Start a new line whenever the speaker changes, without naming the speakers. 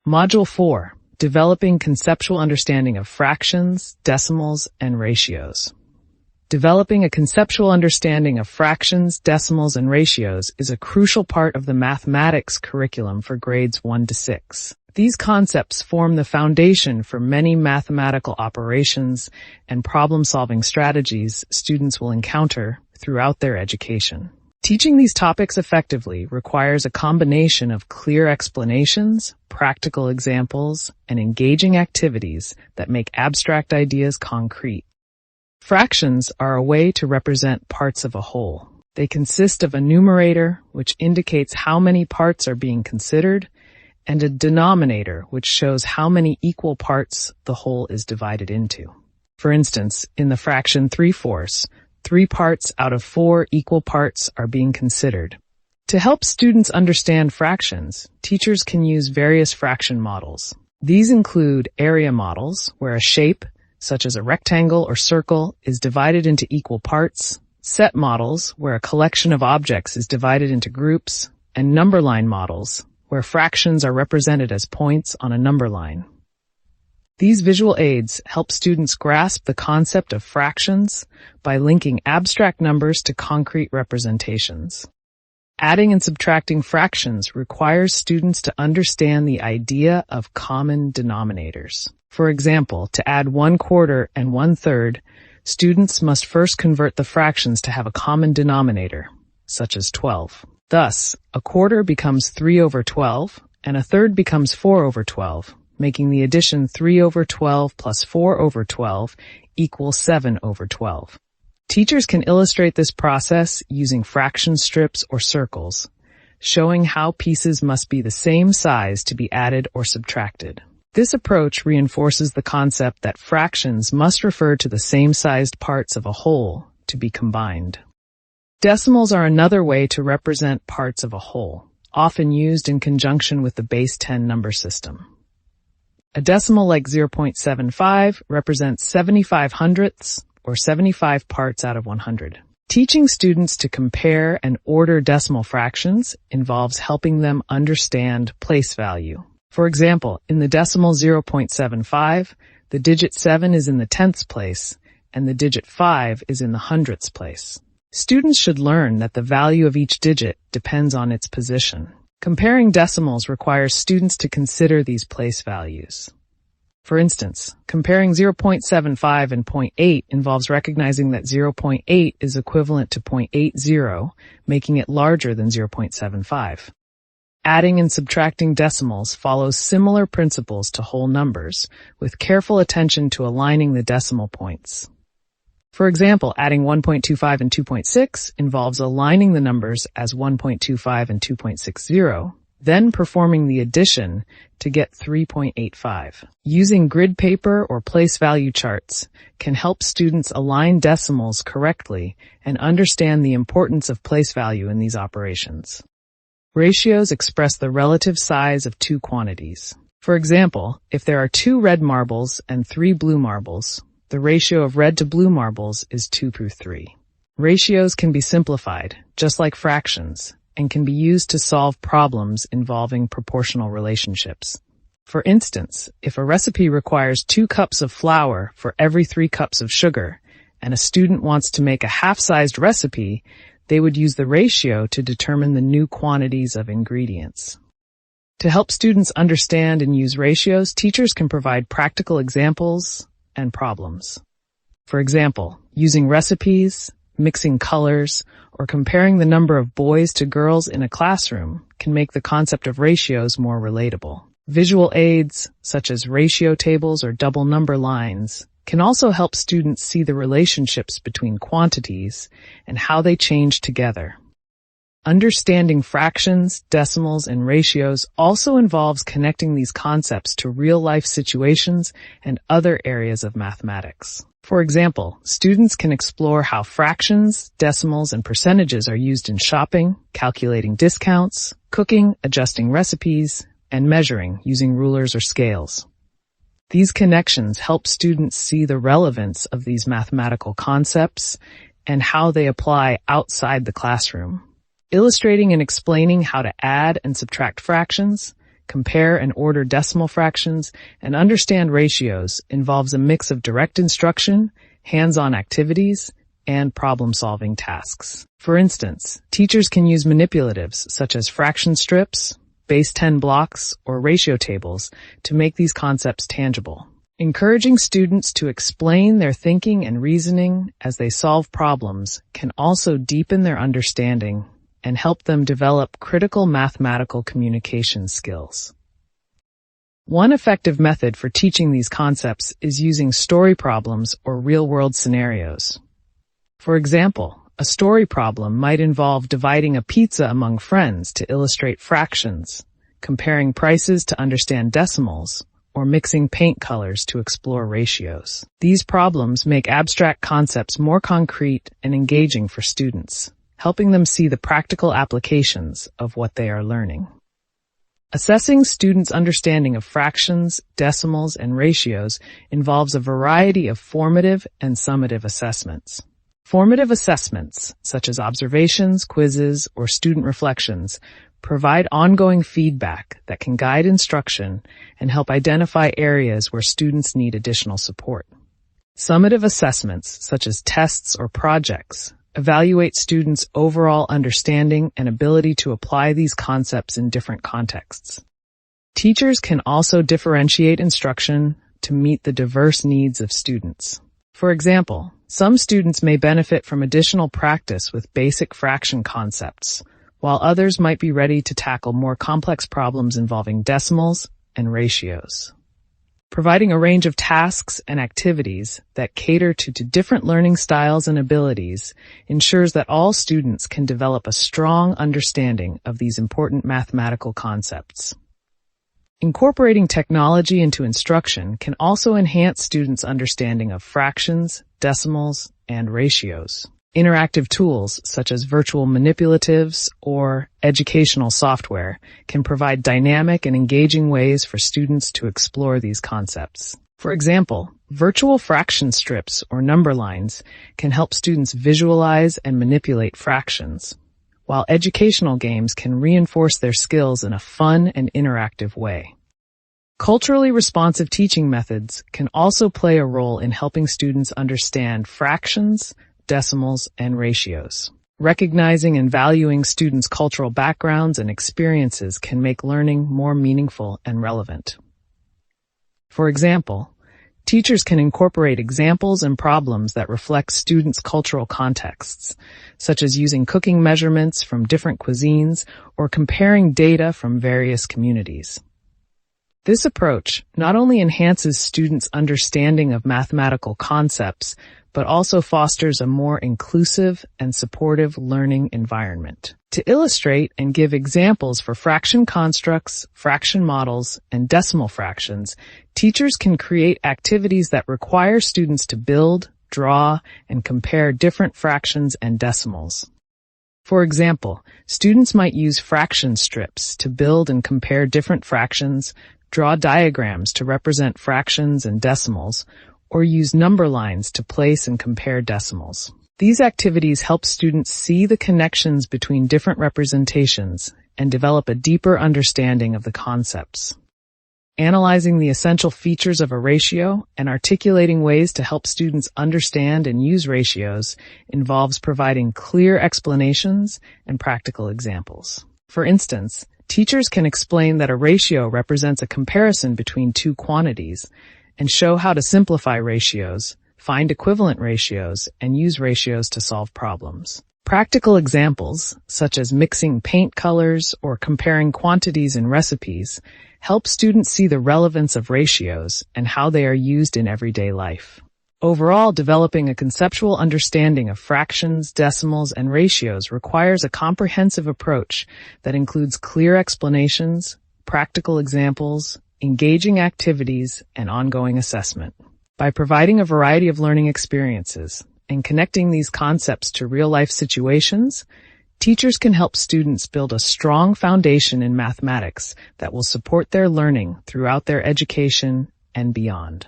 Module 4. Developing conceptual understanding of fractions, decimals, and ratios. Developing a conceptual understanding of fractions, decimals, and ratios is a crucial part of the mathematics curriculum for grades 1 to 6. These concepts form the foundation for many mathematical operations and problem-solving strategies students will encounter throughout their education. Teaching these topics effectively requires a combination of clear explanations, practical examples, and engaging activities that make abstract ideas concrete. Fractions are a way to represent parts of a whole. They consist of a numerator, which indicates how many parts are being considered, and a denominator, which shows how many equal parts the whole is divided into. For instance, in the fraction 3/4, 3 parts out of 4 equal parts are being considered. To help students understand fractions, teachers can use various fraction models. These include area models, where a shape, such as a rectangle or circle, is divided into equal parts, set models, where a collection of objects is divided into groups, and number line models, where fractions are represented as points on a number line. These visual aids help students grasp the concept of fractions by linking abstract numbers to concrete representations. Adding and subtracting fractions requires students to understand the idea of common denominators. For example, to add 1/4 and 1/3, students must first convert the fractions to have a common denominator, such as 12. Thus, a quarter becomes 3/12, and a third becomes 4/12. Making the addition 3/12 plus 4/12 equals 7/12. Teachers can illustrate this process using fraction strips or circles, showing how pieces must be the same size to be added or subtracted. This approach reinforces the concept that fractions must refer to the same-sized parts of a whole to be combined. Decimals are another way to represent parts of a whole, often used in conjunction with the base 10 number system. A decimal like 0.75 represents 75 hundredths, or 75 parts out of 100. Teaching students to compare and order decimal fractions involves helping them understand place value. For example, in the decimal 0.75, the digit 7 is in the tenths place, and the digit 5 is in the hundredths place. Students should learn that the value of each digit depends on its position. Comparing decimals requires students to consider these place values. For instance, comparing 0.75 and 0.8 involves recognizing that 0.8 is equivalent to 0.80, making it larger than 0.75. Adding and subtracting decimals follows similar principles to whole numbers, with careful attention to aligning the decimal points. For example, adding 1.25 and 2.6 involves aligning the numbers as 1.25 and 2.60, then performing the addition to get 3.85. Using grid paper or place value charts can help students align decimals correctly and understand the importance of place value in these operations. Ratios express the relative size of two quantities. For example, if there are 2 red marbles and 3 blue marbles, the ratio of red to blue marbles is 2:3. Ratios can be simplified, just like fractions, and can be used to solve problems involving proportional relationships. For instance, if a recipe requires 2 cups of flour for every 3 cups of sugar, and a student wants to make a half-sized recipe, they would use the ratio to determine the new quantities of ingredients. To help students understand and use ratios, teachers can provide practical examples and problems. For example, using recipes, mixing colors, or comparing the number of boys to girls in a classroom can make the concept of ratios more relatable. Visual aids, such as ratio tables or double number lines, can also help students see the relationships between quantities and how they change together. Understanding fractions, decimals, and ratios also involves connecting these concepts to real-life situations and other areas of mathematics. For example, students can explore how fractions, decimals, and percentages are used in shopping, calculating discounts, cooking, adjusting recipes, and measuring using rulers or scales. These connections help students see the relevance of these mathematical concepts and how they apply outside the classroom. Illustrating and explaining how to add and subtract fractions, compare and order decimal fractions, and understand ratios involves a mix of direct instruction, hands-on activities, and problem-solving tasks. For instance, teachers can use manipulatives such as fraction strips, base 10 blocks, or ratio tables to make these concepts tangible. Encouraging students to explain their thinking and reasoning as they solve problems can also deepen their understanding and help them develop critical mathematical communication skills. One effective method for teaching these concepts is using story problems or real-world scenarios. For example, a story problem might involve dividing a pizza among friends to illustrate fractions, comparing prices to understand decimals, or mixing paint colors to explore ratios. These problems make abstract concepts more concrete and engaging for students, helping them see the practical applications of what they are learning. Assessing students' understanding of fractions, decimals, and ratios involves a variety of formative and summative assessments. Formative assessments, such as observations, quizzes, or student reflections, provide ongoing feedback that can guide instruction and help identify areas where students need additional support. Summative assessments, such as tests or projects, evaluate students' overall understanding and ability to apply these concepts in different contexts. Teachers can also differentiate instruction to meet the diverse needs of students. For example, some students may benefit from additional practice with basic fraction concepts, while others might be ready to tackle more complex problems involving decimals and ratios. Providing a range of tasks and activities that cater to different learning styles and abilities ensures that all students can develop a strong understanding of these important mathematical concepts. Incorporating technology into instruction can also enhance students' understanding of fractions, decimals, and ratios. Interactive tools such as virtual manipulatives or educational software can provide dynamic and engaging ways for students to explore these concepts. For example, virtual fraction strips or number lines can help students visualize and manipulate fractions, while educational games can reinforce their skills in a fun and interactive way. Culturally responsive teaching methods can also play a role in helping students understand fractions, decimals, and ratios. Recognizing and valuing students' cultural backgrounds and experiences can make learning more meaningful and relevant. For example, teachers can incorporate examples and problems that reflect students' cultural contexts, such as using cooking measurements from different cuisines or comparing data from various communities. This approach not only enhances students' understanding of mathematical concepts, but also fosters a more inclusive and supportive learning environment. To illustrate and give examples for fraction constructs, fraction models, and decimal fractions, teachers can create activities that require students to build, draw, and compare different fractions and decimals. For example, students might use fraction strips to build and compare different fractions, draw diagrams to represent fractions and decimals, or use number lines to place and compare decimals. These activities help students see the connections between different representations and develop a deeper understanding of the concepts. Analyzing the essential features of a ratio and articulating ways to help students understand and use ratios involves providing clear explanations and practical examples. For instance, teachers can explain that a ratio represents a comparison between two quantities and show how to simplify ratios, find equivalent ratios, and use ratios to solve problems. Practical examples, such as mixing paint colors or comparing quantities in recipes, help students see the relevance of ratios and how they are used in everyday life. Overall, developing a conceptual understanding of fractions, decimals, and ratios requires a comprehensive approach that includes clear explanations, practical examples, engaging activities, and ongoing assessment. By providing a variety of learning experiences and connecting these concepts to real-life situations, teachers can help students build a strong foundation in mathematics that will support their learning throughout their education and beyond.